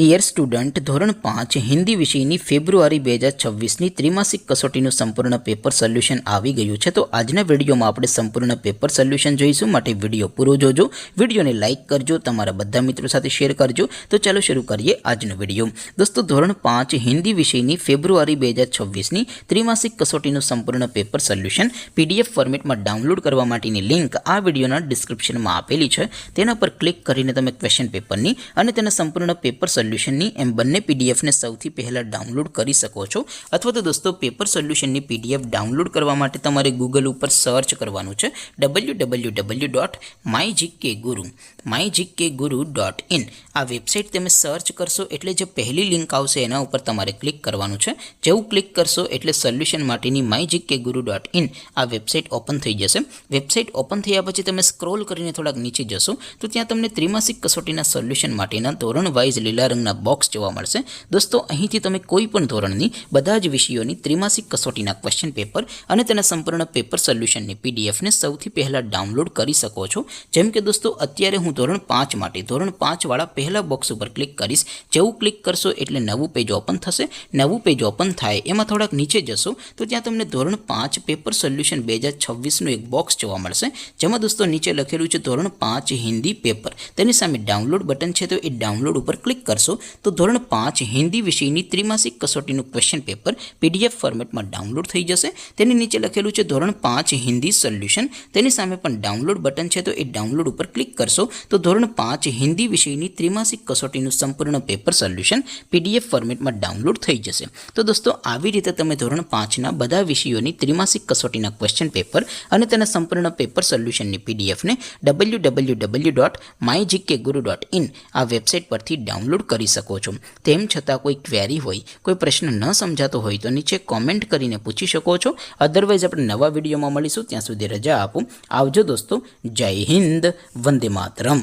Air student ધોરણ 5 હિન્દી વિષયની ફેબ્રુઆરી 2026ની ત્રિમાસિક કસોટીનું સંપૂર્ણ પેપર સોલ્યુશન આવી ગયું છે। તો આજના વિડીયોમાં આપણે સંપૂર્ણ પેપર સોલ્યુશન જોઈશું, માટે વિડીયો પૂરો જોજો, વિડીયોને લાઇક કરજો, તમારા બધા મિત્રો સાથે શેર કરજો। તો ચાલો શરૂ કરીએ આજનો વિડીયો। દોસ્તો, ધોરણ 5 હિન્દી વિષયની ફેબ્રુઆરી 2026ની ત્રિમાસિક કસોટીનું સંપૂર્ણ પેપર સોલ્યુશન PDF ફોર્મેટમાં ડાઉનલોડ કરવા માટેની લિંક આ વિડીયોના ડિસ્ક્રિપ્શનમાં આપેલી છે। તેના પર ક્લિક કરીને તમે ક્વેશ્ચન પેપરની અને તેના સંપૂર્ણ પેપર સોલ્યુશનની એમ બંને PDF ને સૌથી પહેલા ડાઉનલોડ કરી શકો છો। અથવા તો દોસ્તો, પેપર સોલ્યુશનની PDF ડાઉનલોડ કરવા માટે તમારે ગૂગલ ઉપર સર્ચ કરવાનું છે www.mygkguru.in। આ વેબસાઇટ તમે સર્ચ કરશો એટલે જે પહેલી લિંક આવશે એના ઉપર તમારે ક્લિક કરવાનું છે। જેવું ક્લિક કરશો એટલે સોલ્યુશન માટેની mygkguru.in આ વેબસાઇટ ઓપન થઈ જશે। વેબસાઇટ ઓપન થયા પછી તમે સ્ક્રોલ કરીને થોડાક નીચે જશો તો ત્યાં તમને ત્રિમાસિક કસોટીના સોલ્યુશન માટેના ધોરણ વાઇઝ લીલા રંગના બોક્સ જોવા મળશે। દોસ્તો, અહીંથી તમે કોઈ પણ ધોરણની બધા જ વિષયોની ત્રિમાસિક કસોટીના ક્વેશ્ચન પેપર અને તેના સંપૂર્ણ પેપર સોલ્યુશનની PDF ને સૌથી પહેલા ડાઉનલોડ કરી શકો છો। જેમ કે દોસ્તો, અત્યારે હું ધોરણ 5 માટે ધોરણ 5 વાળા પહેલા બોક્સ ઉપર ક્લિક કરીશ। જેવું ક્લિક કરશો એટલે નવું પેજ ઓપન થશે। નવું પેજ ઓપન થાય એમાં થોડાક નીચે જશો તો ત્યાં તમને ધોરણ 5 પેપર સોલ્યુશન 2026નું એક બોક્સ જોવા મળશે, જેમાં દોસ્તો નીચે લખેલું છે ધોરણ 5 હિન્દી પેપર। તેની સામે ડાઉનલોડ બટન છે, તો એ ડાઉનલોડ ઉપર ક્લિક કરશો તો ધોરણ 5 હિન્દી વિષયની ત્રિમાસિક કસોટીનું ક્વેશ્ચન પેપર PDF ફોર્મેટમાં ડાઉનલોડ થઈ જશે। તેની નીચે લખેલું છે ધોરણ 5 હિન્દી સોલ્યુશન। તેની સામે પણ ડાઉનલોડ બટન છે, તો એ ડાઉનલોડ ઉપર ક્લિક કરશો તો ધોરણ 5 હિન્દી વિષયની ત્રિમાસિક કસોટીનું સંપૂર્ણ પેપર સોલ્યુશન PDF ફોર્મેટમાં ડાઉનલોડ થઈ જશે। તો દોસ્તો, આવી રીતે તમે ધોરણ 5ના બધા વિષયોની ત્રિમાસિક કસોટીના ક્વેશ્ચન પેપર અને તેના સંપૂર્ણ પેપર સોલ્યુશનની PDF ને www.mygkguru.in આ વેબસાઇટ પરથી ડાઉનલોડ કરી શકો છો। તેમ છતાં કોઈ ક્વેરી હોય, કોઈ પ્રશ્ન ન સમજાતો હોય તો નીચે કોમેન્ટ કરીને પૂછી શકો છો। અધરવાઇઝ આપણે નવા વિડીયોમાં મળીશું, ત્યાં સુધી રજા આપો। આવજો દોસ્તો, જય હિન્દ, વંદે માતરમ।